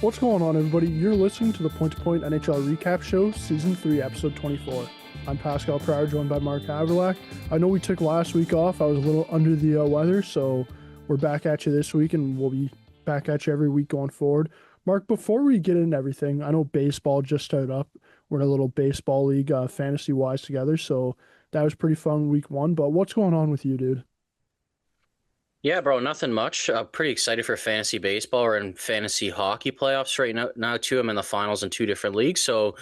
What's going on, everybody? You're listening to the Point2Point NHL Recap Show, Season 3, Episode 24. I'm Pascal Pryor, joined by Mark Haverlack. I know we took last week off. I was a little under the weather, so we're back at you this week, and we'll be back at you every week going forward. Mark, before we get into everything, I know baseball just started up. We're in a little baseball league fantasy-wise together, so that was pretty fun week one. But what's going on with you, dude? Yeah, bro, nothing much. Pretty excited for fantasy baseball. We're in fantasy hockey playoffs right now too. I'm in the finals in two different leagues, so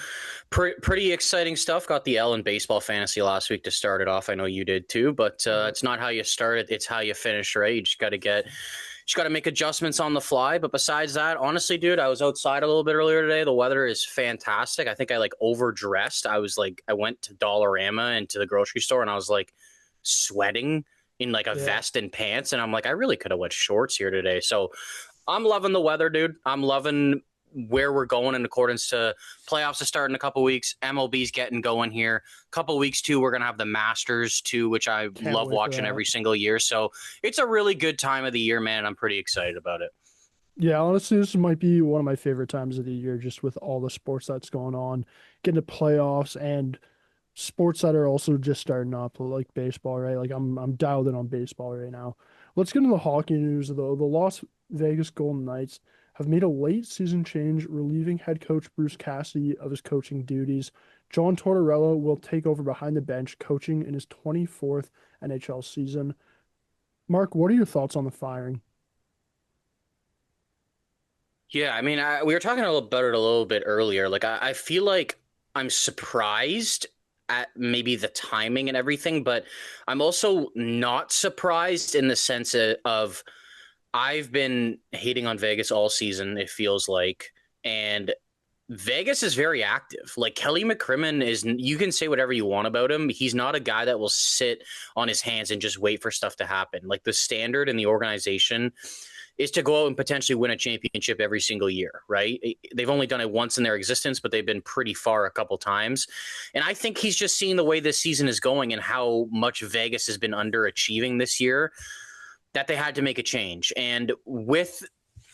pretty exciting stuff. Got the L in baseball fantasy last week to start it off. I know you did too, but it's not how you start it; it's how you finish. Right? You just got to make adjustments on the fly. But besides that, honestly, dude, I was outside a little bit earlier today. The weather is fantastic. I think I overdressed. I went to Dollarama and to the grocery store, and I was sweating in a vest and pants, and I'm I really could have went shorts here today. So I'm loving the weather, dude. I'm loving where we're going in accordance to playoffs to start in a couple weeks. MLB's getting going here. A couple weeks too, we're gonna have the Masters too, which I love watching every single year. So it's a really good time of the year, man. I'm pretty excited about it. Yeah, honestly, this might be one of my favorite times of the year, just with all the sports that's going on, getting to playoffs and sports that are also just starting up, like baseball, right? I'm dialed in on baseball right now. Let's get into the hockey news, though. The Las Vegas Golden Knights have made a late season change, relieving head coach Bruce Cassidy of his coaching duties. John Tortorella will take over behind the bench, coaching in his 24th NHL season. Mark, what are your thoughts on the firing? Yeah, I mean, we were talking about it a little bit earlier. I feel like I'm surprised at maybe the timing and everything, but I'm also not surprised in the sense of I've been hating on Vegas all season, it feels like, and Vegas is very active. Kelly McCrimmon is, you can say whatever you want about him. He's not a guy that will sit on his hands and just wait for stuff to happen. The standard in the organization is to go out and potentially win a championship every single year, right? They've only done it once in their existence, but they've been pretty far a couple times. And I think he's just seeing the way this season is going and how much Vegas has been underachieving this year that they had to make a change. And with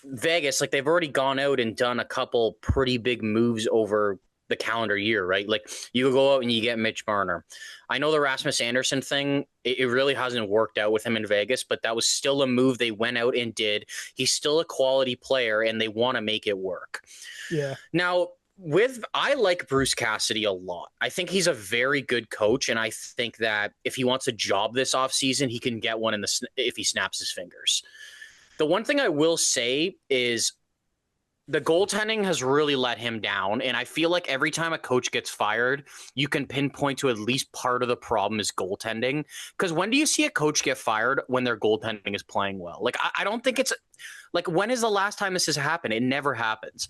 Vegas, they've already gone out and done a couple pretty big moves over the calendar year, right? You go out and you get Mitch Marner. I know the Rasmus Anderson thing, it really hasn't worked out with him in Vegas, but that was still a move they went out and did. He's still a quality player and they want to make it work. Yeah. Now, I like Bruce Cassidy a lot. I think he's a very good coach, and I think that if he wants a job this offseason, he can get one if he snaps his fingers. The one thing I will say is the goaltending has really let him down, and I feel like every time a coach gets fired, you can pinpoint to at least part of the problem is goaltending. Because when do you see a coach get fired when their goaltending is playing well? I don't think it's when is the last time this has happened? It never happens.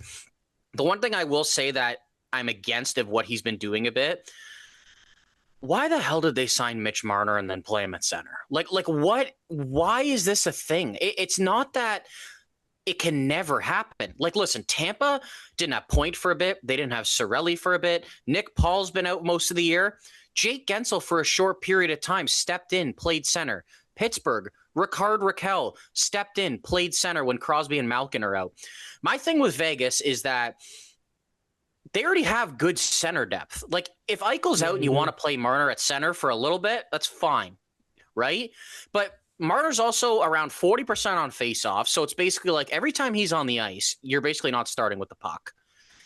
The one thing I will say that I'm against of what he's been doing a bit, why the hell did they sign Mitch Marner and then play him at center? What? Why is this a thing? It's not that it can never happen. Listen, Tampa didn't have Point for a bit. They didn't have Cirelli for a bit. Nick Paul's been out most of the year. Jake Gensel, for a short period of time, stepped in, played center. Pittsburgh, Rickard Rakell stepped in, played center when Crosby and Malkin are out. My thing with Vegas is that they already have good center depth. If Eichel's out and you want to play Marner at center for a little bit, that's fine, right? But Marner's also around 40% on faceoff, so it's basically every time he's on the ice, you're basically not starting with the puck.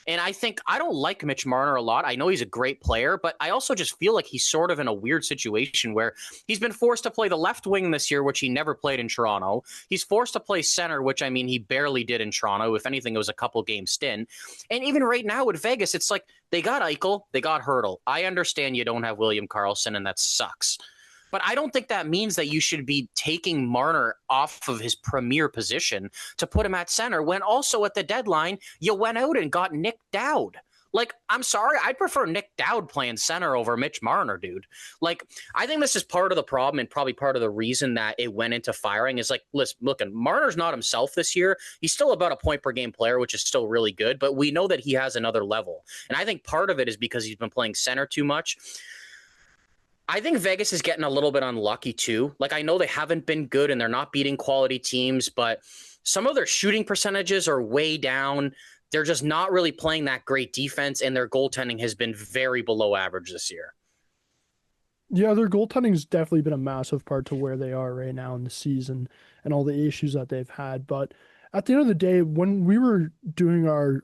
And I don't like Mitch Marner a lot. I know he's a great player, but I also just feel like he's sort of in a weird situation where he's been forced to play the left wing this year, which he never played in Toronto. He's forced to play center, which, I mean, he barely did in Toronto. If anything, it was a couple-game stint. And even right now with Vegas, it's they got Eichel, they got Hertl. I understand you don't have William Karlsson, and that sucks. But I don't think that means that you should be taking Marner off of his premier position to put him at center when also at the deadline, you went out and got Nick Dowd. I'm sorry, I'd prefer Nick Dowd playing center over Mitch Marner, dude. I think this is part of the problem and probably part of the reason that it went into firing is listen, Marner's not himself this year. He's still about a point per game player, which is still really good, but we know that he has another level. And I think part of it is because he's been playing center too much. I think Vegas is getting a little bit unlucky too. I know they haven't been good and they're not beating quality teams, but some of their shooting percentages are way down. they're just not really playing that great defense, and their goaltending has been very below average this year. Yeah, their goaltending has definitely been a massive part to where they are right now in the season and all the issues that they've had. But at the end of the day, when we were doing our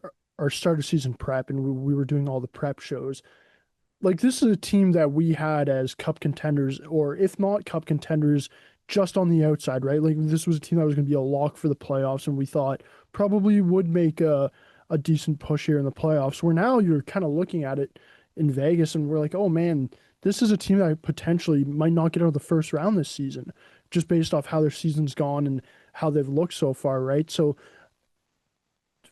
start of season prep and we were doing all the prep shows, like this is a team that we had as cup contenders, or if not cup contenders, just on the outside, right? Like this was a team that was going to be a lock for the playoffs, and we thought probably would make a decent push here in the playoffs. Where now you're kind of looking at it in Vegas, and we're like, oh man, this is a team that potentially might not get out of the first round this season, just based off how their season's gone and how they've looked so far, right? So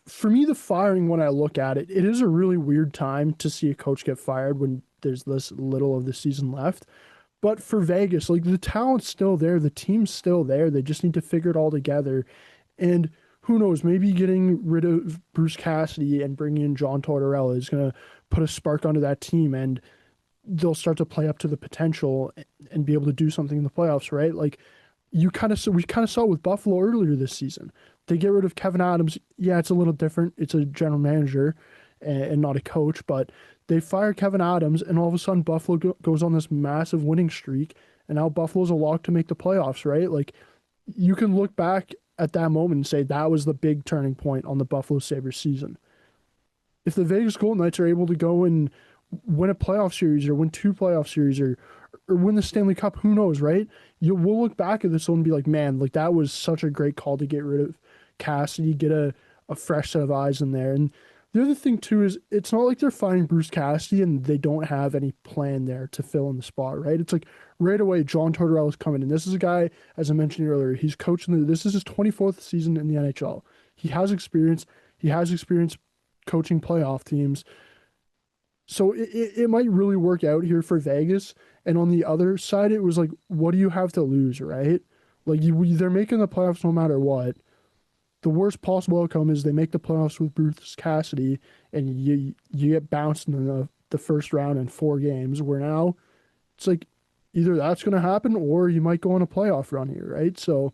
for me, the firing, when I look at it, it is a really weird time to see a coach get fired when there's this little of the season left. But for Vegas, like the talent's still there, the team's still there. They just need to figure it all together. And who knows, maybe getting rid of Bruce Cassidy and bringing in John Tortorella is going to put a spark onto that team, and they'll start to play up to the potential and be able to do something in the playoffs, right? Like we kind of saw it with Buffalo earlier this season. They get rid of Kevin Adams. Yeah, it's a little different. It's a general manager and not a coach, but they fire Kevin Adams, and all of a sudden Buffalo goes on this massive winning streak, and now Buffalo's a lock to make the playoffs, right? Like you can look back at that moment and say that was the big turning point on the Buffalo Sabres season. If the Vegas Golden Knights are able to go and win a playoff series or win two playoff series or win the Stanley Cup, who knows, right? We'll look back at this one and be like, man, like that was such a great call to get rid of Cassidy, get a fresh set of eyes in there. And the other thing too is it's not like they're firing Bruce Cassidy and they don't have any plan there to fill in the spot, right? It's like right away John Tortorella is coming, and this is a guy, as I mentioned earlier, he's coaching. This is his 24th season in the NHL. He has experience. He has experience coaching playoff teams. So it might really work out here for Vegas. And on the other side, it was like, what do you have to lose, right? Like they're making the playoffs no matter what. The worst possible outcome is they make the playoffs with Bruce Cassidy, and you get bounced in the first round in 4 games. Where now it's like either that's going to happen or you might go on a playoff run here, right? So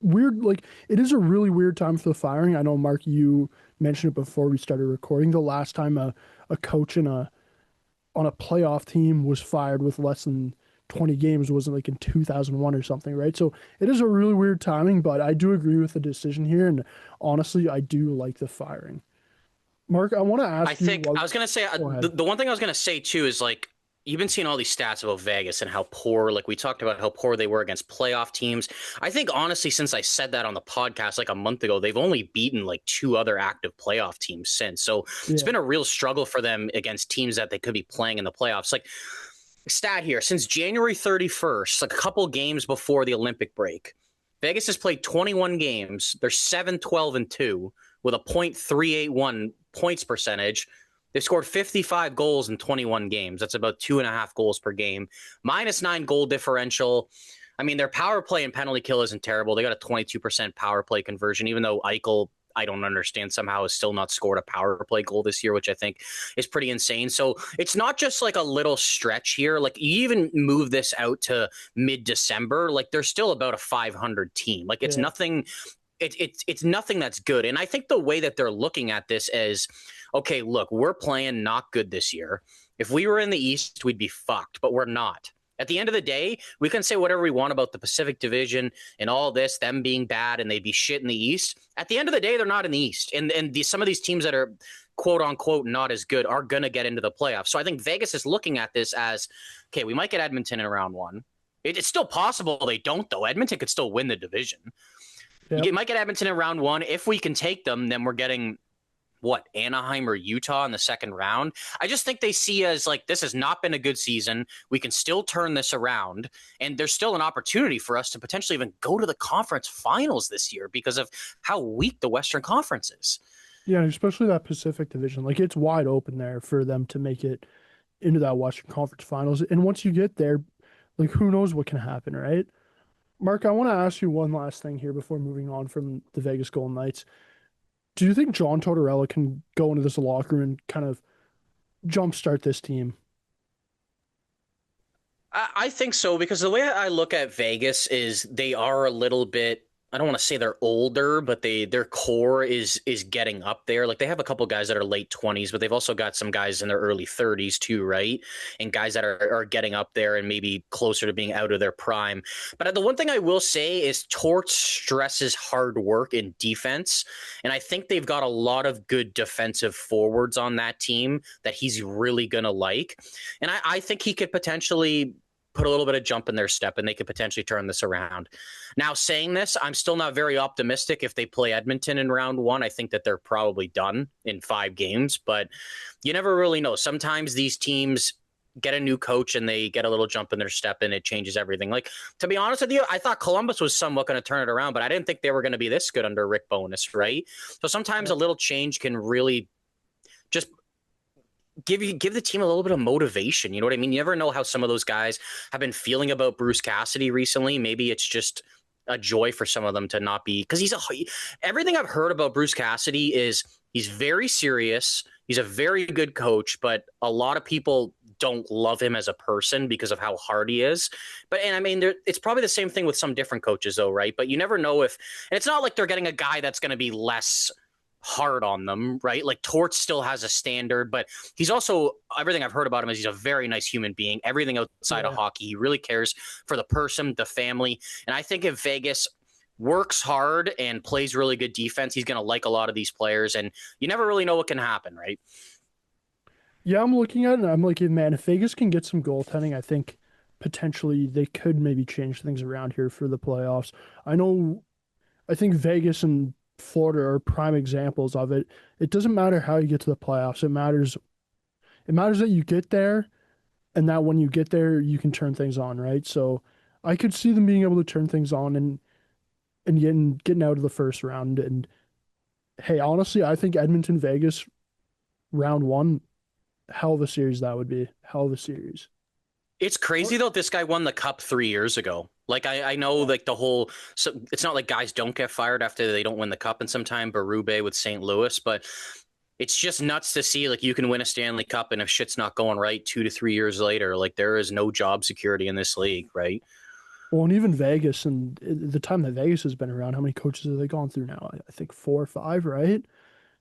weird, like it is a really weird time for the firing. I know, Mark, you mentioned it before we started recording. The last time a coach on a playoff team was fired with less than 20 games wasn't like in 2001 or something, right? So it is a really weird timing, but I do agree with the decision here, and honestly, I do like the firing. Mark, I want to I ask you. think I was going to say Go ahead. the one thing I was going to say too is like you've been seeing all these stats about Vegas and how poor, like we talked about how poor they were against playoff teams. I think honestly, since I said that on the podcast like a month ago, they've only beaten like 2 other active playoff teams since. So it's Yeah, been a real struggle for them against teams that they could be playing in the playoffs. Like stat here, since January 31st, like a couple games before the Olympic break, Vegas has played 21 games. They're 7-12-2 with a .381 points percentage. They've scored 55 goals in 21 games. That's about 2.5 goals per game. -9 goal differential. I mean, their power play and penalty kill isn't terrible. They got a 22% power play conversion, even though Eichel, I don't understand, somehow has still not scored a power play goal this year, which I think is pretty insane. So it's not just like a little stretch here. Like you even move this out to mid-December, like they're still about a 500 team. Like it's yeah, nothing. It's nothing that's good. And I think the way that they're looking at this is, okay, look, we're playing not good this year. If we were in the East, we'd be fucked, but we're not. At the end of the day, we can say whatever we want about the Pacific Division and all this, them being bad and they'd be shit in the East. At the end of the day, they're not in the East. And some of these teams that are quote unquote not as good are going to get into the playoffs. So I think Vegas is looking at this as, okay, we might get Edmonton in round one. It's still possible they don't, though. Edmonton could still win the division. yep. Might get Edmonton in round one. If we can take them, then we're getting what, Anaheim or Utah in the second round. I just think they see as like, this has not been a good season. We can still turn this around, and there's still an opportunity for us to potentially even go to the conference finals this year because of how weak the Western Conference is. Yeah, especially that Pacific Division. Like it's wide open there for them to make it into that Western Conference Finals. And once you get there, like who knows what can happen, right? Mark, I want to ask you one last thing here before moving on from the Vegas Golden Knights. Do you think John Tortorella can go into this locker room and kind of jumpstart this team? I think so, because the way I look at Vegas is they are a little bit I don't want to say they're older, but their core is getting up there. Like they have a couple guys that are late 20s, but they've also got some guys in their early 30s too, right? And guys that are getting up there and maybe closer to being out of their prime. But the one thing I will say is Torts stresses hard work in defense, and I think they've got a lot of good defensive forwards on that team that he's really gonna like. And I think he could potentially put a little bit of jump in their step and they could potentially turn this around. Now, saying this, I'm still not very optimistic if they play Edmonton in round one. I think that they're probably done in 5 games, but you never really know. Sometimes these teams get a new coach and they get a little jump in their step and it changes everything. Like, to be honest with you, I thought Columbus was somewhat going to turn it around, but I didn't think they were going to be this good under Rick Bowness, right? So sometimes a little change can really just give the team a little bit of motivation. You know what I mean? You never know how some of those guys have been feeling about Bruce Cassidy recently. Maybe it's just a joy for some of them to not be, because everything I've heard about Bruce Cassidy is he's very serious. He's a very good coach, but a lot of people don't love him as a person because of how hard he is. And I mean, it's probably the same thing with some different coaches though, right? But you never know and it's not like they're getting a guy that's going to be less hard on them, right? Like Torts still has a standard, but he's also, everything I've heard about him is he's a very nice human being. Everything outside of hockey, he really cares for the person, the family. And I think if Vegas works hard and plays really good defense, he's going to like a lot of these players, and you never really know what can happen, right? Yeah, I'm looking at it and I'm like, man, if Vegas can get some goaltending, I think potentially they could maybe change things around here for the playoffs. I think Vegas and Florida are prime examples of it. It doesn't matter how you get to the playoffs. It matters that you get there and that when you get there you can turn things on, right? So I could see them being able to turn things on and getting out of the first round. And hey, honestly, I think Edmonton Vegas round one, hell of a series that would be. Hell of a series. It's crazy though. This guy won the cup 3 years ago. Like I know like the whole. So it's not like guys don't get fired after they don't win the cup, and sometime Berube with St. Louis, but it's just nuts to see like you can win a Stanley Cup, and if shit's not going right 2 to 3 years later, like there is no job security in this league, right? Well, and even Vegas and the time that Vegas has been around, how many coaches have they gone through now? I think 4 or 5, right?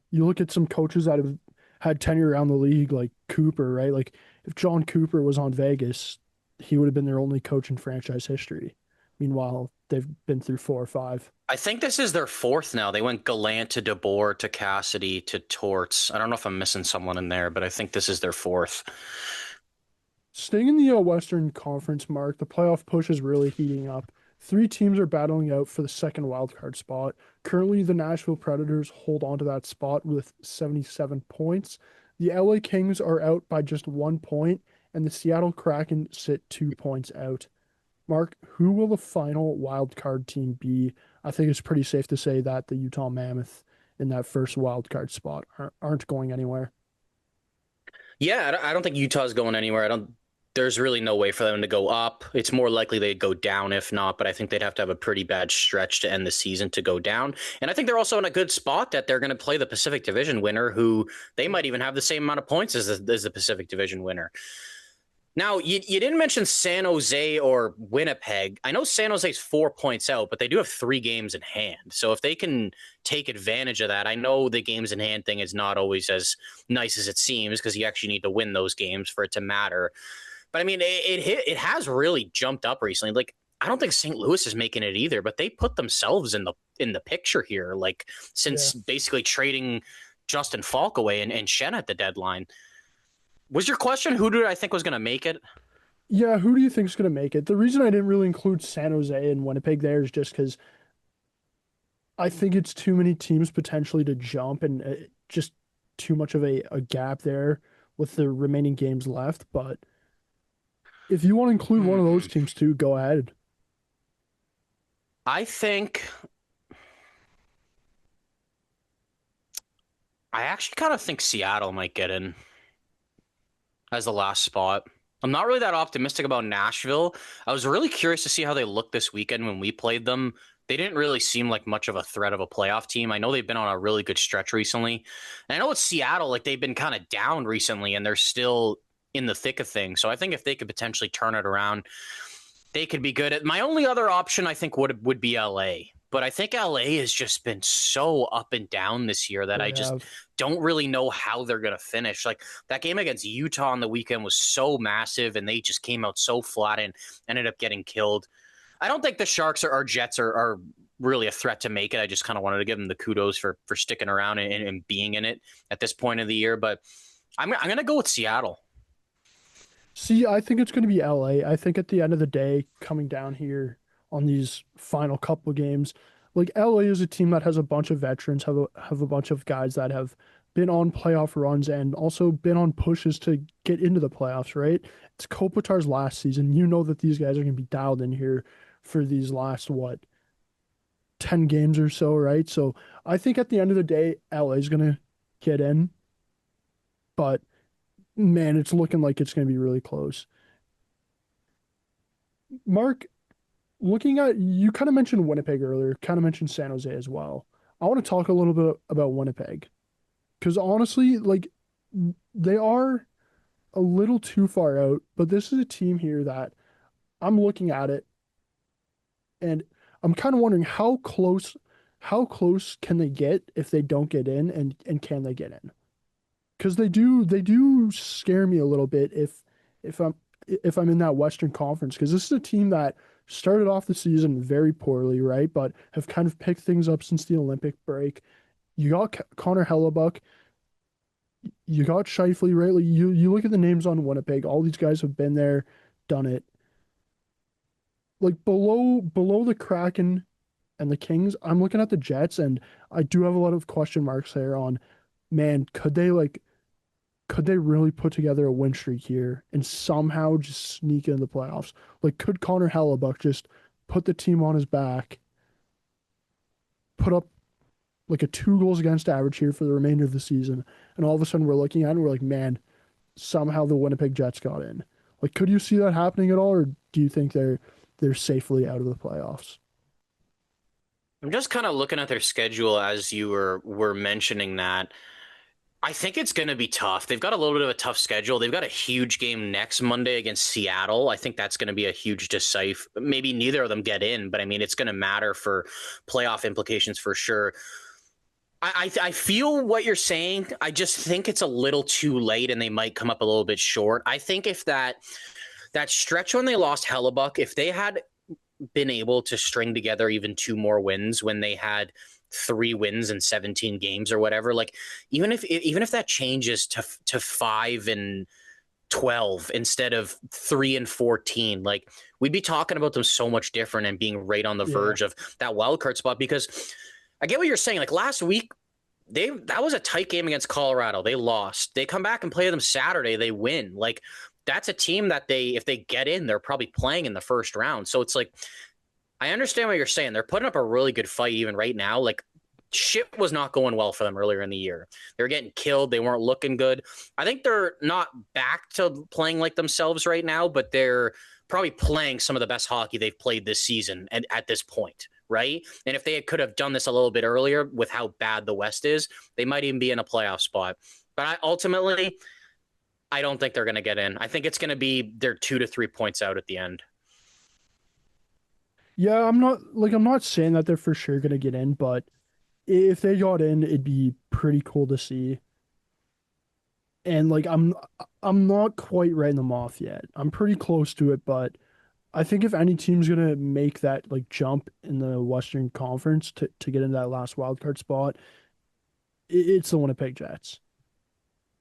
You look at some coaches that have had tenure around the league, like Cooper, right? Like if John Cooper was on Vegas, he would have been their only coach in franchise history. Meanwhile, they've been through 4 or 5. I think this is their fourth now. They went Gallant to DeBoer to Cassidy to Torts. I don't know if I'm missing someone in there, but I think this is their fourth. Staying in the Western Conference, Mark, the playoff push is really heating up. 3 teams are battling out for the second wildcard spot. Currently, the Nashville Predators hold on to that spot with 77 points. The LA Kings are out by just 1 point, and the Seattle Kraken sit 2 points out. Mark, who will the final wildcard team be? I think it's pretty safe to say that the Utah Mammoth in that first wildcard spot aren't going anywhere. Yeah, I don't think Utah's going anywhere. I don't. There's really no way for them to go up. It's more likely they'd go down if not, but I think they'd have to have a pretty bad stretch to end the season to go down. And I think they're also in a good spot that they're going to play the Pacific Division winner, who they might even have the same amount of points as the Pacific Division winner. Now, you didn't mention San Jose or Winnipeg. I know San Jose's 4 points out, but they do have 3 games in hand. So if they can take advantage of that, I know the games in hand thing is not always as nice as it seems because you actually need to win those games for it to matter. But I mean, it has really jumped up recently. Like I don't think St. Louis is making it either, but they put themselves in the picture here. Like since basically trading Justin Falk away and Shen at the deadline. Was your question who did I think was going to make it? Yeah, who do you think is going to make it? The reason I didn't really include San Jose and Winnipeg there is just because I think it's too many teams potentially to jump and just too much of a gap there with the remaining games left. But if you want to include one of those teams too, go ahead. I actually kind of think Seattle might get in as the last spot. I'm not really that optimistic about Nashville. I was really curious to see how they looked this weekend when we played them. They didn't really seem like much of a threat of a playoff team. I know they've been on a really good stretch recently. And I know it's Seattle, like they've been kind of down recently and they're still in the thick of things. So I think if they could potentially turn it around, they could be good. My only other option I think would be LA. but I think LA has just been so up and down this year that I They just have. don't really know how they're going to finish. Like that game against Utah on the weekend was so massive, and they just came out so flat and ended up getting killed. I don't think the Sharks or Jets are really a threat to make it. I just kind of wanted to give them the kudos for sticking around and being in it at this point of the year. But I'm going to go with Seattle. See, I think it's going to be LA. I think at the end of the day, coming down here on these final couple games, like LA is a team that has a bunch of veterans, have a bunch of guys that have been on playoff runs and also been on pushes to get into the playoffs, right? It's Kopitar's last season. You know that these guys are going to be dialed in here for these last, what, 10 games or so, right? So I think at the end of the day, LA is going to get in, but man, it's looking like it's going to be really close. Mark, looking at you kind of mentioned Winnipeg earlier, kind of mentioned San Jose as well. I want to talk a little bit about Winnipeg because honestly, like they are a little too far out, but this is a team here that I'm looking at it and I'm kind of wondering how close can they get if they don't get in and can they get in? Because they do scare me a little bit if I'm if I'm in that Western Conference because this is a team that started off the season very poorly, right? But have kind of picked things up since the Olympic break. You got Connor Hellebuck, you got Scheifele, right? Like you look at the names on Winnipeg, all these guys have been there, done it. Like below the Kraken and the Kings, I'm looking at the Jets, and I do have a lot of question marks there on, man, could they really put together a win streak here and somehow just sneak into the playoffs? Like, could Connor Hellebuck just put the team on his back, put up like a 2 goals against average here for the remainder of the season, and all of a sudden we're looking at it and we're like, man, somehow the Winnipeg Jets got in. Like, could you see that happening at all, or do you think they're safely out of the playoffs? I'm just kind of looking at their schedule as you were mentioning that. I think it's going to be tough. They've got a little bit of a tough schedule. They've got a huge game next Monday against Seattle. I think that's going to be a huge decisive. Maybe neither of them get in, but I mean, it's going to matter for playoff implications for sure. I feel what you're saying. I just think it's a little too late, and they might come up a little bit short. I think if that stretch when they lost Hellebuck, if they had been able to string together even 2 more wins when they had 3 wins in 17 games or whatever, like even if that changes to 5-12 instead of 3-14, like we'd be talking about them so much different and being right on the Yeah. verge of that wild card spot. Because I get what you're saying. Like last week, that was a tight game against Colorado. They lost. They come back and play them Saturday. They win. Like that's a team that if they get in, they're probably playing in the first round. So it's like I understand what you're saying. They're putting up a really good fight even right now. Like shit was not going well for them earlier in the year. They were getting killed. They weren't looking good. I think they're not back to playing like themselves right now, but they're probably playing some of the best hockey they've played this season and at this point, right? And if they could have done this a little bit earlier with how bad the West is, they might even be in a playoff spot. But ultimately, I don't think they're going to get in. I think it's going to be they're 2 to 3 points out at the end. Yeah, I'm not saying that they're for sure gonna get in, but if they got in, it'd be pretty cool to see. And like I'm not quite writing them off yet. I'm pretty close to it, but I think if any team's gonna make that like jump in the Western Conference to get in that last wild card spot, it's the Winnipeg Jets.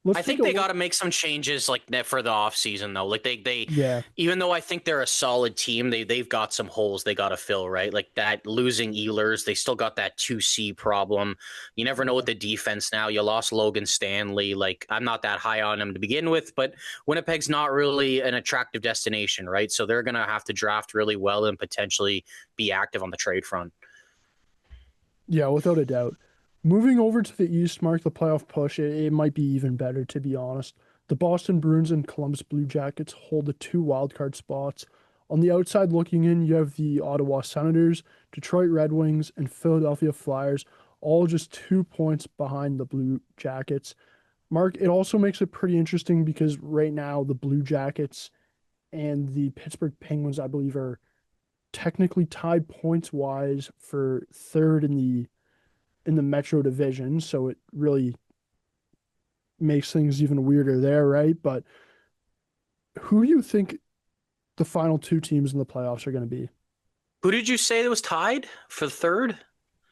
Let's I take think a they look. got to make some changes like that for the offseason though. Like they Yeah, even though I think they're a solid team, they've got some holes they got to fill, right? Like that losing Ehlers, they still got that 2C problem. You never know with yeah. the defense now. You lost Logan Stanley. Like I'm not that high on him to begin with, but Winnipeg's not really an attractive destination, right? So they're going to have to draft really well and potentially be active on the trade front. Yeah, without a doubt. Moving over to the East, Mark, the playoff push, it might be even better, to be honest. The Boston Bruins and Columbus Blue Jackets hold the 2 wildcard spots. On the outside looking in, you have the Ottawa Senators, Detroit Red Wings, and Philadelphia Flyers, all just 2 points behind the Blue Jackets. Mark, it also makes it pretty interesting because right now the Blue Jackets and the Pittsburgh Penguins, I believe, are technically tied points wise for third in the Metro division, so it really makes things even weirder there, right? But who do you think the final two teams in the playoffs are going to be? Who did you say that was tied for the third?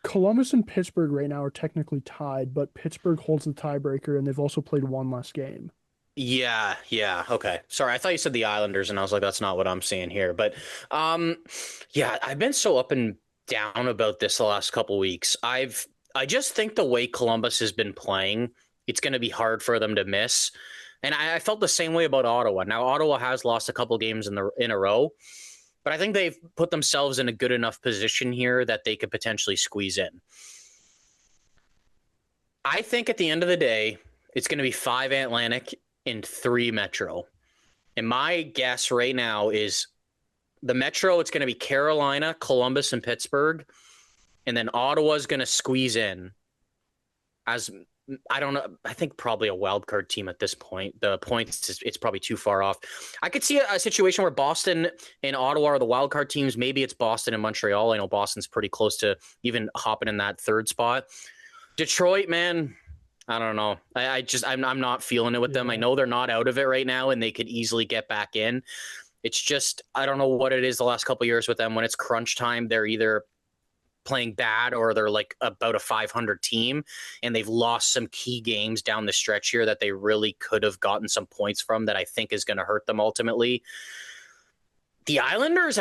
Columbus and Pittsburgh right now are technically tied, but Pittsburgh holds the tiebreaker and they've also played one less game. Yeah, yeah. Okay. Sorry, I thought you said the Islanders, and I was like, that's not what I'm seeing here. But um, yeah, I've been so up and down about this the last couple weeks. I just think the way Columbus has been playing, it's going to be hard for them to miss. And I felt the same way about Ottawa. Now, Ottawa has lost a couple games in a row, but I think they've put themselves in a good enough position here that they could potentially squeeze in. I think at the end of the day, it's going to be 5 Atlantic and 3 Metro. And my guess right now is the Metro, it's going to be Carolina, Columbus, and Pittsburgh. And then Ottawa's going to squeeze in as, I don't know, I think probably a wild card team at this point. The points, it's probably too far off. I could see a situation where Boston and Ottawa are the wild card teams. Maybe it's Boston and Montreal. I know Boston's pretty close to even hopping in that third spot. Detroit, man, I don't know. I'm not feeling it with them. I Yeah. know they're not out of it right now, and they could easily get back in. It's just I don't know what it is the last couple of years with them. When it's crunch time, they're either playing bad or they're like about a 500 team, and they've lost some key games down the stretch here that they really could have gotten some points from that I think is going to hurt them ultimately. The Islanders,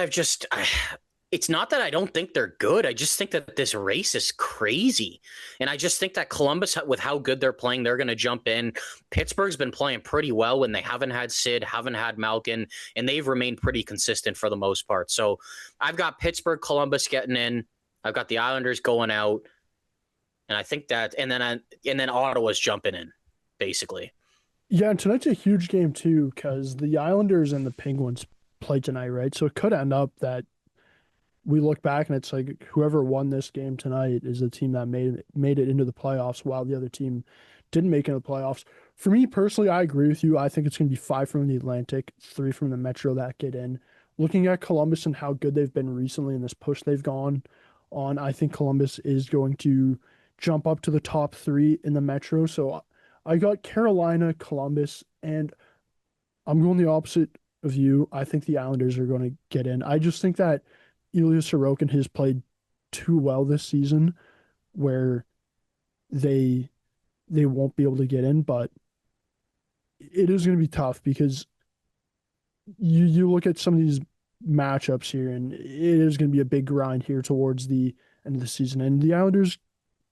it's not that I don't think they're good. I just think that this race is crazy. And I just think that Columbus, with how good they're playing, they're going to jump in. Pittsburgh's been playing pretty well when they haven't had Sid, haven't had Malkin, and they've remained pretty consistent for the most part. So I've got Pittsburgh, Columbus getting in. I've got the Islanders going out. And I think that, and then Ottawa's jumping in, basically. Yeah, and tonight's a huge game too, because the Islanders and the Penguins play tonight, right? So it could end up that we look back and it's like whoever won this game tonight is the team that made it into the playoffs while the other team didn't make it into the playoffs. For me personally, I agree with you. I think it's going to be 5 from the Atlantic, 3 from the Metro that get in. Looking at Columbus and how good they've been recently in this push they've gone on, I think Columbus is going to jump up to the top 3 in the Metro. So I got Carolina, Columbus, and I'm going the opposite of you. I think the Islanders are going to get in. I just think that Ilya Sorokin has played too well this season where they they won't be able to get in, but it is going to be tough because you look at some of these matchups here and it is going to be a big grind here towards the end of the season. And the Islanders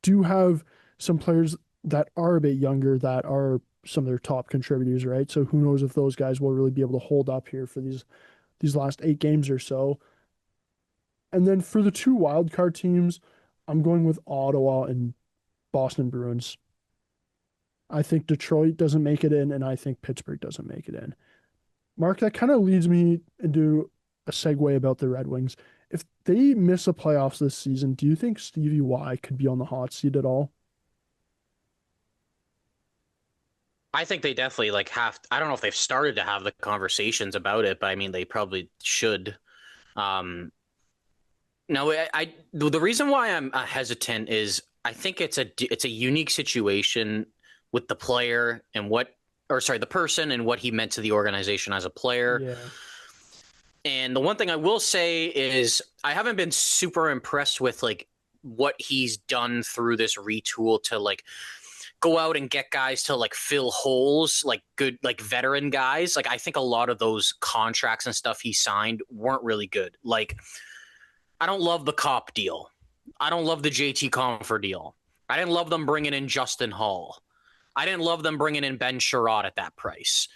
do have some players that are a bit younger that are some of their top contributors, right? So who knows if those guys will really be able to hold up here for these last 8 games or so. And then for the 2 wild card teams, I'm going with Ottawa and Boston Bruins. I think Detroit doesn't make it in, and I think Pittsburgh doesn't make it in. Mark, that kind of leads me into a segue about the Red Wings. If they miss the playoffs this season, do you think Stevie Y could be on the hot seat at all? I think they definitely I don't know if they've started to have the conversations about it, but I mean, they probably should. Um, No, the reason why I'm hesitant is I think it's a unique situation with the player and the person and what he meant to the organization as a player. Yeah. And the one thing I will say is I haven't been super impressed with what he's done through this retool to go out and get guys to fill holes, good veteran guys. I think a lot of those contracts and stuff he signed weren't really good. I don't love the Cop deal. I don't love the JT Compher deal. I didn't love them bringing in Justin Hall. I didn't love them bringing in Ben Sherrod at that price.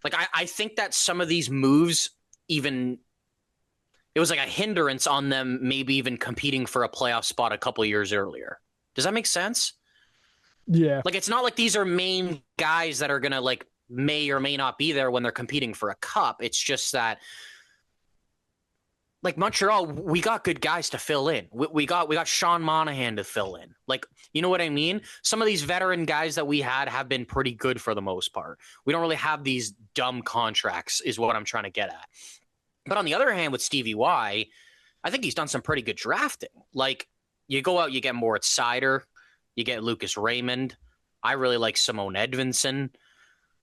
I think that some of these moves even it was like a hindrance on them maybe even competing for a playoff spot a couple years earlier. Does that make sense? Yeah. It's not like these are main guys that are going to may or may not be there when they're competing for a cup. It's just that Montreal, we got good guys to fill in. We got Sean Monahan to fill in. You know what I mean? Some of these veteran guys that we had have been pretty good for the most part. We don't really have these dumb contracts is what I'm trying to get at. But on the other hand, with Stevie Y, I think he's done some pretty good drafting. Like, you go out, you get Moritz Seider, you get Lucas Raymond. I really like Simone Edvinsson.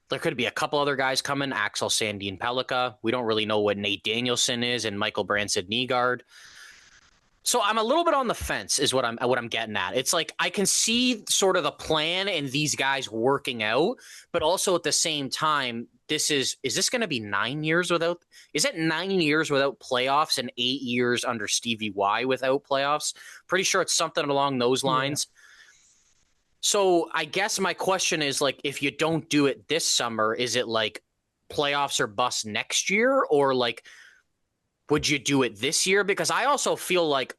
There could be a couple other guys coming, Axel Sandin Pellikka. We don't really know what Nate Danielson is and Michael Branson Nygaard. So I'm a little bit on the fence is what I'm getting at. It's like I can see sort of the plan and these guys working out, but also at the same time, is this going to be 9 years without? Is it 9 years without playoffs and 8 years under Stevie Y without playoffs? Pretty sure it's something along those Yeah. lines. So I guess my question is like, if you don't do it this summer, is it like playoffs or bust next year, or like would you do it this year? Because I also feel like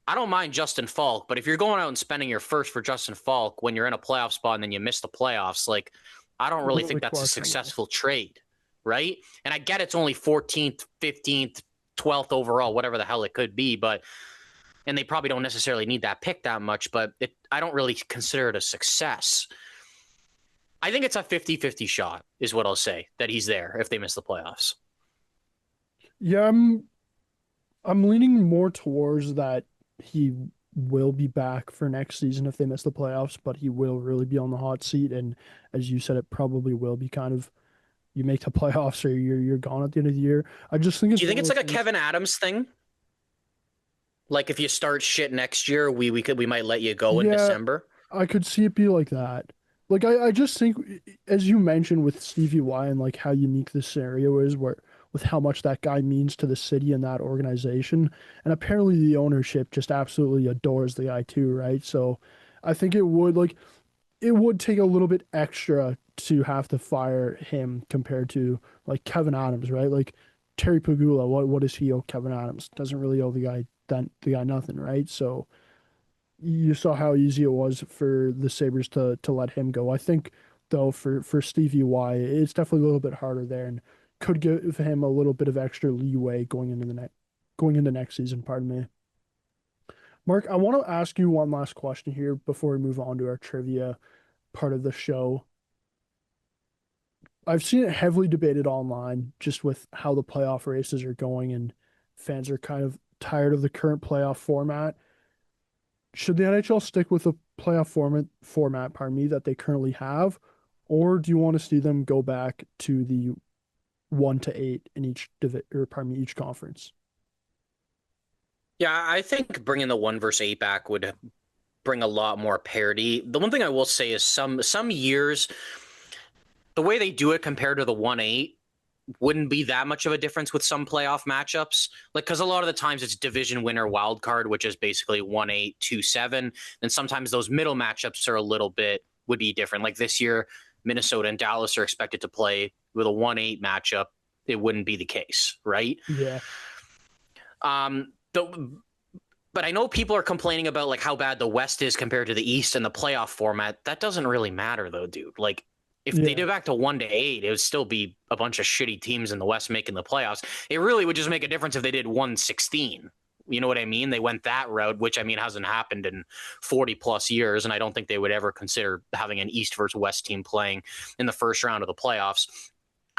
I don't mind Justin Falk, but if you're going out and spending your first for Justin Falk when you're in a playoff spot and then you miss the playoffs, like I don't really think Really that's a questionable. successful trade, right? And I get it's only 14th, 15th, 12th overall, whatever the hell it could be, but and they probably don't necessarily need that pick that much, but I don't really consider it a success. I think it's a 50-50 shot is what I'll say that he's there if they miss the playoffs. Yeah, I'm leaning more towards that he will be back for next season if they miss the playoffs, but he will really be on the hot seat. And as you said, it probably will be kind of you make the playoffs or you're gone at the end of the year. I just think Do it's you one think of it's those like a things. Kevin Adams thing? Like if you start shit next year, we might let you go in Yeah, December. I could see it be like that. Like I just think as you mentioned with Stevie Y and like how unique this scenario is where with how much that guy means to the city and that organization. And apparently the ownership just absolutely adores the guy too, right? So I think it would take a little bit extra to have to fire him compared to like Kevin Adams, right? Like Terry Pagula, what does he owe Kevin Adams? Doesn't really owe the guy nothing, right? So you saw how easy it was for the Sabres to let him go. I think though for Stevie Y, it's definitely a little bit harder there and could give him a little bit of extra leeway going into next season, pardon me. Mark, I want to ask you one last question here before we move on to our trivia part of the show. I've seen it heavily debated online just with how the playoff races are going and fans are kind of tired of the current playoff format. Should the NHL stick with the playoff format, pardon me, that they currently have, or do you want to see them go back to the 1 to 8 in each conference? Yeah, I think bringing the 1 versus 8 back would bring a lot more parity. The one thing I will say is some years the way they do it compared to the 1-8 wouldn't be that much of a difference with some playoff matchups. Like, because a lot of the times it's division winner wild card, which is basically 1-8, 2-7. And sometimes those middle matchups are a little bit would be different. Like this year, Minnesota and Dallas are expected to play with a 1-8 matchup. It wouldn't be the case, right? Yeah, The but I know people are complaining about like how bad the West is compared to the East and the playoff format. That doesn't really matter though, dude. Like if they yeah, did back to 1-8, it would still be a bunch of shitty teams in the West making the playoffs. It really would just make a difference if they did 1-16. You know what I mean? They went that route, which I mean hasn't happened in 40 plus years, and I don't think they would ever consider having an East versus West team playing in the first round of the playoffs.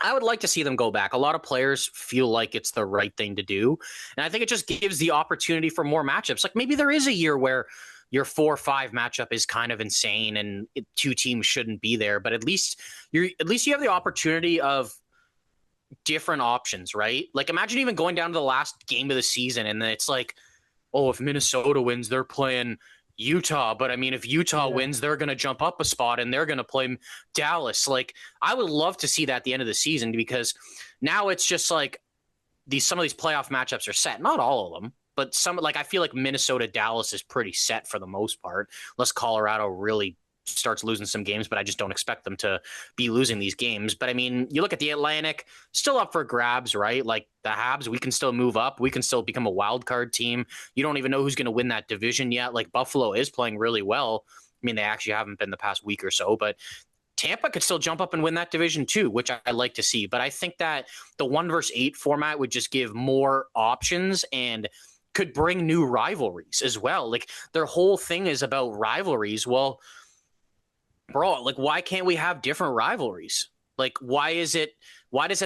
I would like to see them go back. A lot of players feel like it's the right thing to do. And I think it just gives the opportunity for more matchups. Like maybe there is a year where your 4-5 matchup is kind of insane and two teams shouldn't be there, but at least you have the opportunity of different options, right? Like imagine even going down to the last game of the season and then it's like, oh, if Minnesota wins, they're playing Utah. But I mean, if Utah yeah. wins, they're going to jump up a spot and they're going to play Dallas. Like, I would love to see that at the end of the season because now it's just like some of these playoff matchups are set. Not all of them, but some. Like I feel like Minnesota Dallas is pretty set for the most part, unless Colorado really starts losing some games, but I just don't expect them to be losing these games. But I mean, you look at the Atlantic, still up for grabs, right? Like the Habs, we can still move up. We can still become a wild card team. You don't even know who's going to win that division yet. Like Buffalo is playing really well. I mean, they actually haven't been the past week or so, but Tampa could still jump up and win that division too, which I like to see. But I think that the 1 versus 8 format would just give more options and could bring new rivalries as well. Like their whole thing is about rivalries. Well, bro, like why can't we have different rivalries? Like why does it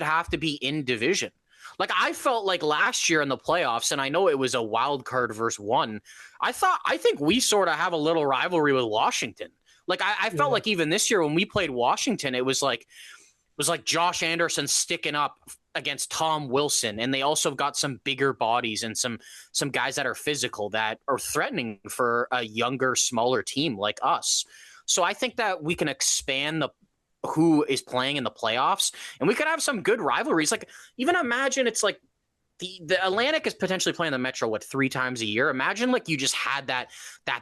have to be in division? Like I felt like last year in the playoffs, and I know it was a wild card versus one. I think we sort of have a little rivalry with Washington. Like I felt Yeah. like even this year when we played Washington, it was like Josh Anderson sticking up against Tom Wilson, and they also got some bigger bodies and some guys that are physical that are threatening for a younger, smaller team like us. So I think that we can expand the who is playing in the playoffs, and we could have some good rivalries. Like even imagine it's like the Atlantic is potentially playing the Metro 3 times a year. Imagine like you just had that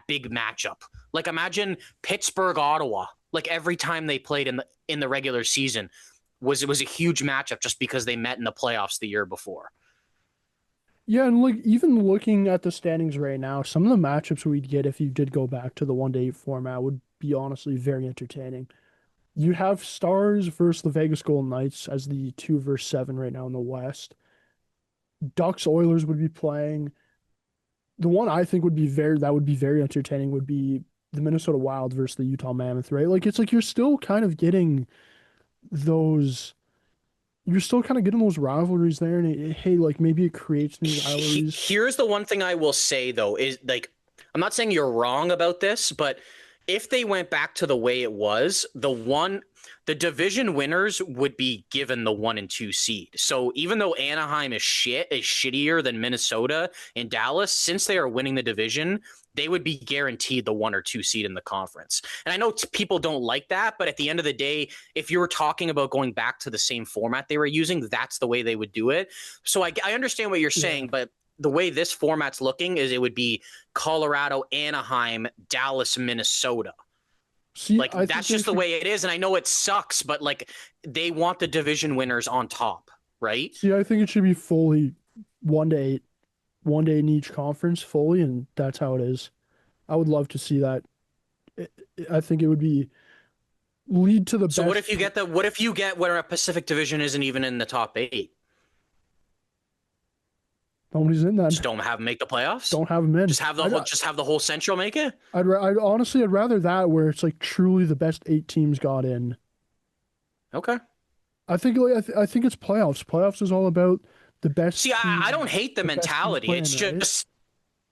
big matchup. Like imagine Pittsburgh Ottawa. Like every time they played in the regular season was a huge matchup just because they met in the playoffs the year before. Yeah, and like even looking at the standings right now, some of the matchups we'd get if you did go back to the 1-8 format would be honestly very entertaining. You have Stars versus the Vegas Golden Knights as the 2 versus 7 right now in the West. Ducks Oilers would be playing. The one I think would be very entertaining would be the Minnesota Wild versus the Utah Mammoth, right? Like it's like you're still kind of getting those rivalries there, and hey, like maybe it creates new rivalries. Here's the one thing I will say though is like I'm not saying you're wrong about this, but if they went back to the way it was, the division winners would be given the 1 and 2 seed. So even though Anaheim is shittier than Minnesota and Dallas, since they are winning the division, they would be guaranteed the 1 or 2 seed in the conference. And I know people don't like that, but at the end of the day, if you were talking about going back to the same format they were using, that's the way they would do it. So I understand what you're Yeah. saying, but the way this format's looking is it would be Colorado, Anaheim, Dallas, Minnesota. See, Like I think that's they just the should way it is, and I know it sucks, but like they want the division winners on top, right? see, I think it should be fully 1-8, 1 day in each conference fully, and that's how it is. I would love to see that. I I think it would be lead to the So what best. if you get the what if you get where a Pacific Division isn't even in the top eight? Nobody's in Just that. don't have them make the playoffs. Don't have them in. Just have the whole Central make it. I'd honestly, I'd rather that where it's like truly the best 8 teams got in. Okay. I think it's playoffs. Playoffs is all about the best See, I teams, don't hate the the best teams mentality. playing, It's right? just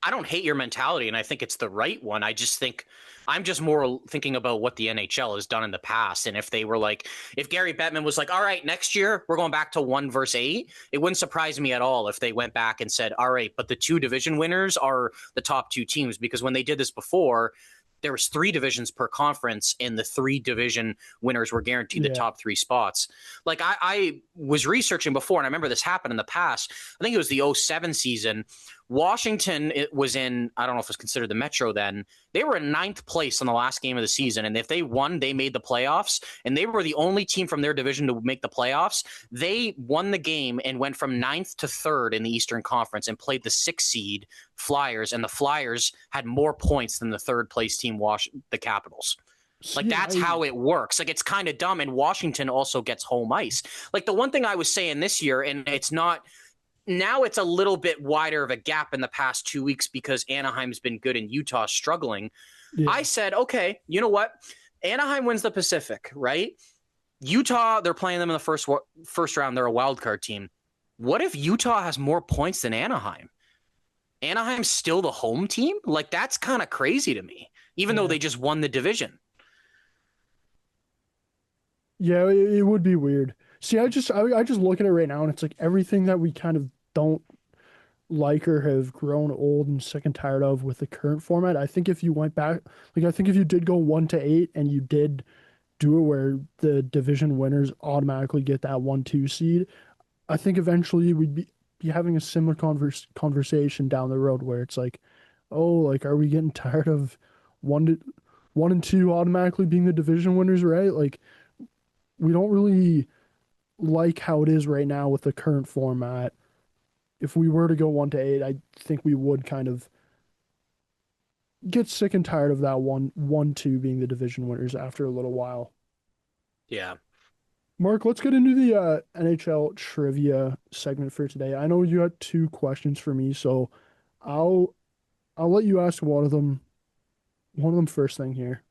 I don't hate your mentality, and I think it's the right one. I just think I'm just more thinking about what the NHL has done in the past, and if they were like, if Gary Bettman was like, "All right, next year we're going back to 1 versus 8," it wouldn't surprise me at all if they went back and said, "All right, but the two division winners are the top two teams," because when they did this before, there was 3 divisions per conference, and the 3 division winners were guaranteed the Yeah. top 3 spots. Like I was researching before, and I remember this happened in the past. I think it was the '07 season. Washington it was in, I don't know if it was considered the Metro then. They were in ninth place on the last game of the season. And if they won, they made the playoffs. And they were the only team from their division to make the playoffs. They won the game and went from ninth to third in the Eastern Conference and played the 6 seed Flyers. And the Flyers had more points than the third place team, the Capitals. Like See, that's how it works. Like it's kind of dumb. And Washington also gets home ice. Like the one thing I was saying this year, and it's not now it's a little bit wider of a gap in the past 2 weeks because Anaheim's been good and Utah's struggling. yeah. I said, okay, you know what? Anaheim wins the Pacific, right? Utah, they're playing them in the first round. They're a wild card team. What if Utah has more points than Anaheim? Anaheim's still the home team? Like that's kind of crazy to me, even though Yeah. they just won the division. Yeah, it would be weird. See, I just look at it right now and it's like everything that we kind of don't like or have grown old and sick and tired of with the current format. I think if you went back, like I think if you did go 1-8 and you did do it where the division winners automatically get that 1-2 seed, I think eventually we'd be having a similar conversation down the road where it's like, oh, like are we getting tired of one to 1 and 2 automatically being the division winners, right? Like we don't really like how it is right now with the current format. If we were to go 1-8, I think we would kind of get sick and tired of that 1-2 being the division winners after a little while. Yeah. Mark, let's get into the NHL trivia segment for today. I know you had 2 questions for me, so I'll I'll let you ask one of them first thing here.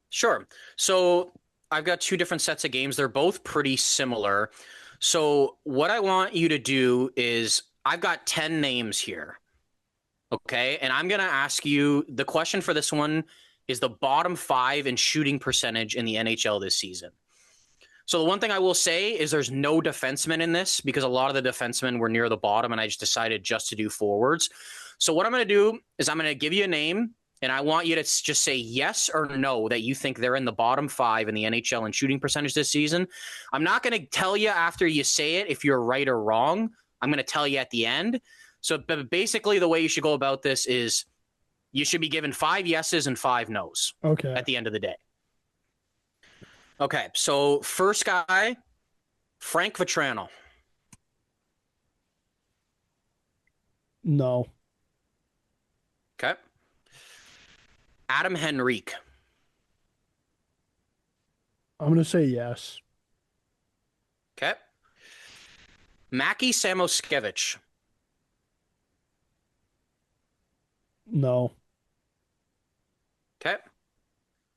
Sure. So I've got 2 different sets of games. They're both pretty similar. So what I want you to do is I've got 10 names here. Okay. And I'm going to ask you the question for this one is the bottom five in shooting percentage in the NHL this season. So the one thing I will say is there's no defensemen in this because a lot of the defensemen were near the bottom and I just decided just to do forwards. So what I'm going to do is I'm going to give you a name and I want you to just say yes or no that you think they're in the bottom five in the NHL in shooting percentage this season. I'm not going to tell you after you say it if you're right or wrong. I'm going to tell you at the end. So basically the way you should go about this is you should be given 5 yeses and 5 nos Okay. at the end of the day. Okay, so first guy, Frank Vatrano. No. Okay. Adam Henrique. I'm gonna say yes. Okay. Mackie Samoskevich. No. Okay.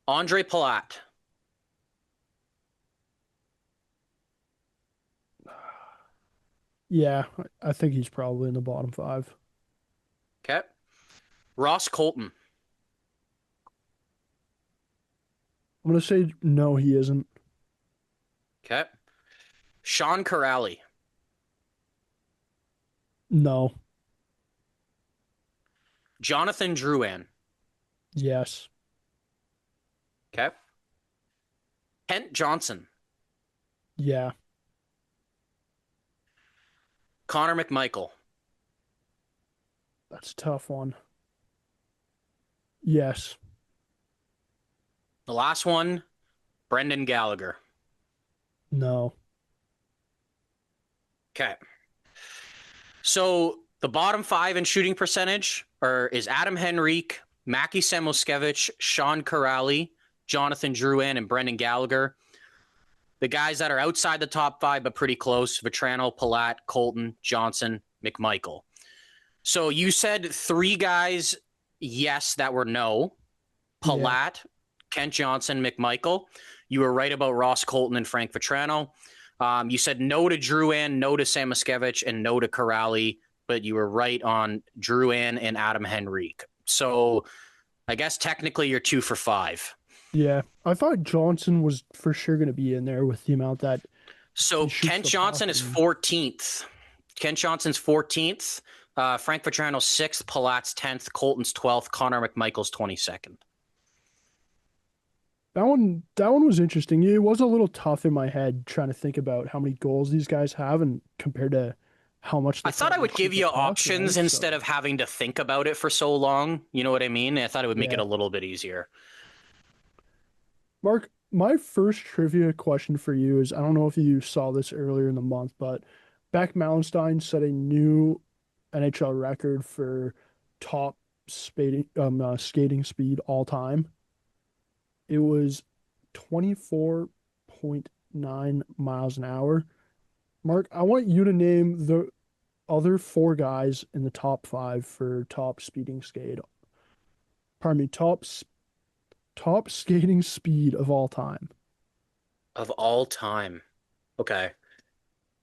Andre Palat. Yeah, I think he's probably in the bottom five. Okay. Ross Colton. I'm gonna say no, he isn't. Okay. Sean Corrali. No. Jonathan Drouin. Yes. Okay. Kent Johnson. Yeah. Connor McMichael. That's a tough one. Yes. The last one, Brendan Gallagher. No. Okay. So the bottom five in shooting percentage is Adam Henrique, Mackie Samoskevich, Sean Corrali, Jonathan Drouin, and Brendan Gallagher. The guys that are outside the top five but pretty close, Vatrano, Palat, Colton, Johnson, McMichael. So you said 3 guys, yes, that were no. Palat, Yeah. Kent Johnson, McMichael. You were right about Ross Colton and Frank Vatrano. You said no to Drouin, no to Samoskevich, and no to Corrali, but you were right on Drouin and Adam Henrique. So I guess technically you're 2 for 5. Yeah. I thought Johnson was for sure gonna be in there with the amount that So he shoots Kent the puck Johnson is and 14th. Kent Johnson's 14th. Frank Vatrano's 6th. Palat's 10th. Colton's 12th. Connor McMichael's 22nd. that one was interesting. It was a little tough in my head trying to think about how many goals these guys have and compared to how much I they thought I probably would shoot give the you puck, options right? instead So of having to think about it for so long. You know what I mean? I thought it would make it yeah. a little bit easier. Mark, my first trivia question for you is I don't know if you saw this earlier in the month, but Beck Malenstein set a new NHL record for top skating speed all time. It was 24.9 miles an hour. Mark, I want you to name the other 4 guys in the top 5 for top speeding skate. Pardon me, top skating speed of all time, Of all time. Okay.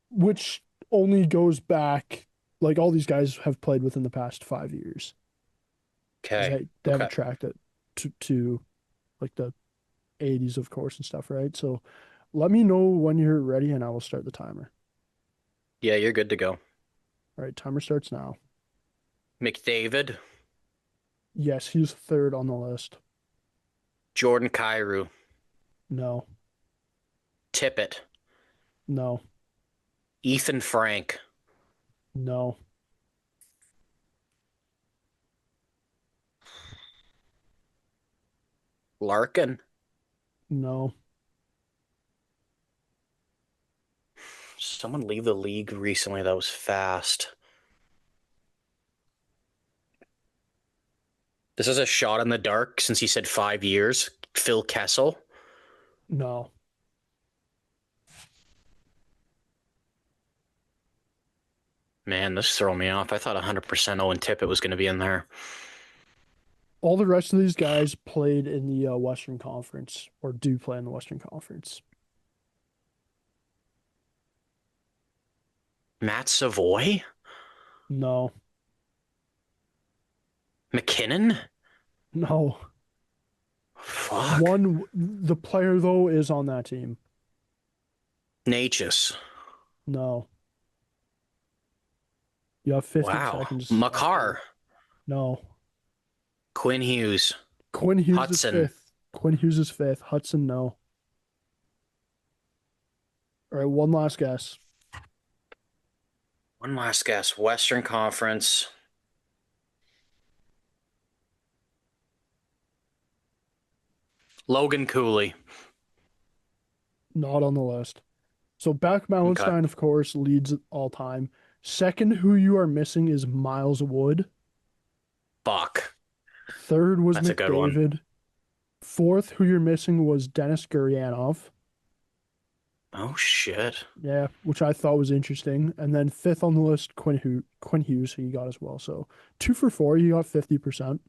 which only goes back like all these guys have played within the past 5 years because Okay. they haven't Okay. tracked it to like the 80s, of course, and stuff, right? So let me know when you're ready and I will start the timer. Yeah, you're good to go. All right, timer starts now. McDavid. Yes, he's third on the list. Jordan Kyrou. No, Tippett. no, Ethan Frank. no, Larkin. no. Someone leave the league recently that was fast. This is a shot in the dark since he said 5 years. Phil Kessel. No. Man, this threw me off. I thought 100% Owen Tippett was going to be in there. All the rest of these guys played in the Western Conference or do play in the Western Conference. Matt Savoy? No. McKinnon? No. Fuck. The player though is on that team. Natchez. No. You have 50 Wow. seconds left Makar. here. No. Quinn Hughes. Quinn Hughes is Hudson. fifth. Quinn Hughes is fifth. Hudson, no. All right, one last guess. One last guess. Western Conference. Logan Cooley. Not on the list. So Beck Okay. Malenstein, of course, leads all time. Second, who you are missing is Miles Wood. Fuck. Third was That's a good one. McDavid. Fourth, who you're missing was Denis Gurianov. Oh, shit. Yeah, which I thought was interesting. And then fifth on the list, Quinn Hughes, who you got as well. So 2 for 4, you got 50%.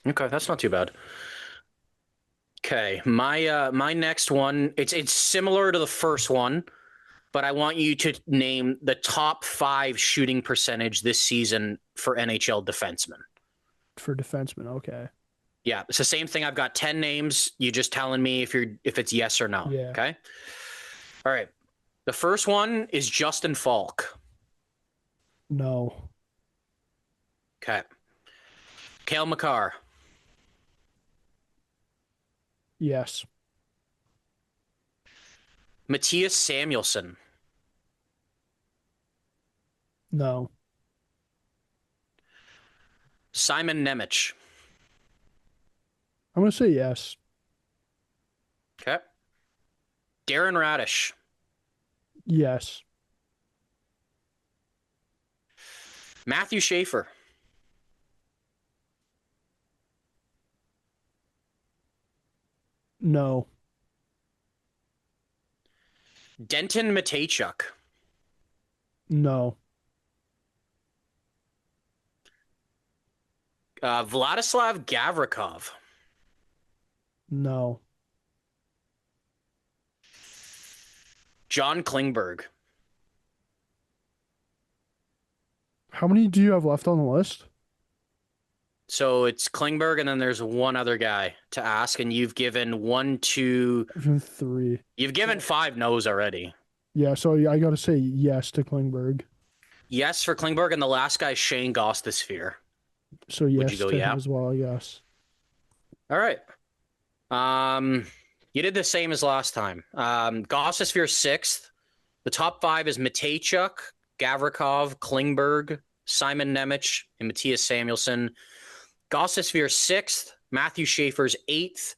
Okay, that's not too bad. Okay, my next one, it's similar to the first one, but I want you to name the top 5 shooting percentage this season for NHL defensemen. For defenseman, okay. Yeah, it's the same thing. I've got 10 names. You just telling me if it's yes or no. Yeah. Okay. All right. The first one is Justin Falk. No. Okay. Cale Makar. Yes. Matthias Samuelsson. No. Simon Nemec. I'm gonna say yes. Okay. Darren Radish. Yes. Matthew Schaefer. No. Denton Mateychuk. No. Vladislav Gavrikov. No. John Klingberg. How many do you have left on the list? So it's Klingberg, and then there's one other guy to ask, and you've given 1, 2. Even 3. You've given 5 no's already. Yeah, so I gotta say yes to Klingberg. Yes for Klingberg, and the last guy, Shane Gostisbehere. So yes Would you go, to yeah? him as well, I guess. All right. You did the same as last time. Gostisbehere 6th. The top 5 is Mateychuk, Gavrikov, Klingberg, Simon Nemec, and Matthias Samuelsson. Gostisbehere 6th. Matthew Schaefer's 8th.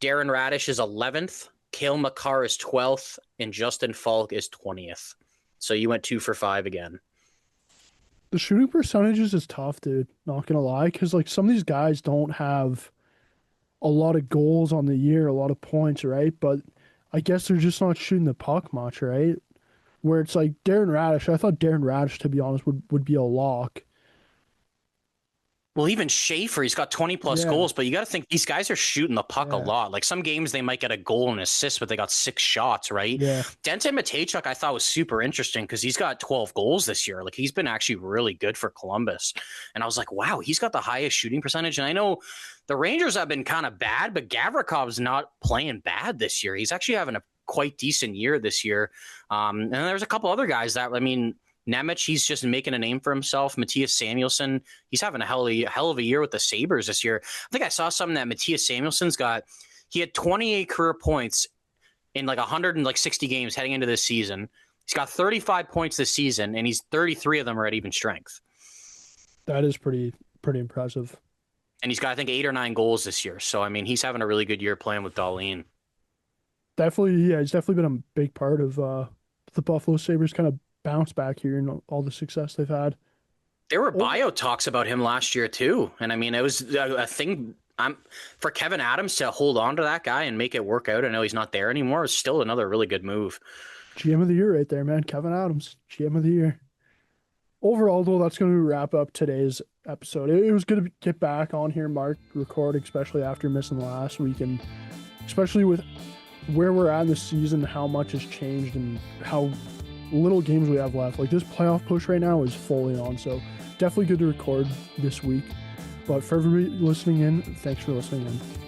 Darren Radish is 11th. Cale Makar is 12th. And Justin Falk is 20th. So you went 2 for 5 again. The shooting percentages is tough, dude. Not gonna lie, because like some of these guys don't have a lot of goals on the year, a lot of points, right? But I guess they're just not shooting the puck much, right? Where it's like Darren Radish, I thought Darren Radish, to be honest, would be a lock. Well, even Schaefer, he's got 20 plus Yeah. goals, but you got to think these guys are shooting the puck a Yeah. lot. Like some games they might get a goal and assist, but they got 6 shots, right? Yeah. Denton Mateychuk I thought was super interesting because he's got 12 goals this year. Like he's been actually really good for Columbus. And I was like, wow, he's got the highest shooting percentage. And I know the Rangers have been kind of bad, but Gavrikov's not playing bad this year. He's actually having a quite decent year this year. And there's a couple other guys that, I mean, Nemec, he's just making a name for himself. Matthias Samuelsson, he's having a hell of a year with the Sabres this year. I think I saw something that Matthias Samuelsson's got. He had 28 career points in like 160 games heading into this season. He's got 35 points this season, and 33 of them are at even strength. That is pretty impressive. And he's got, I think, 8 or 9 goals this year. So, I mean, he's having a really good year playing with Dahlin. Definitely, yeah, he's definitely been a big part of the Buffalo Sabres kind of bounce back here and all the success they've had. There were bio talks about him last year too, and I mean it was a thing. For Kevin Adams to hold on to that guy and make it work out. I know he's not there anymore. It's still another really good move. GM of the year right there, man. Kevin Adams, GM of the year. Overall, though, that's going to wrap up today's episode. It was good to get back on here, Mark, recording, especially after missing last week, and especially with where we're at in the season, how much has changed and how little games we have left. Like this playoff push right now is fully on, so definitely good to record this week. But for everybody listening in, thanks for listening in.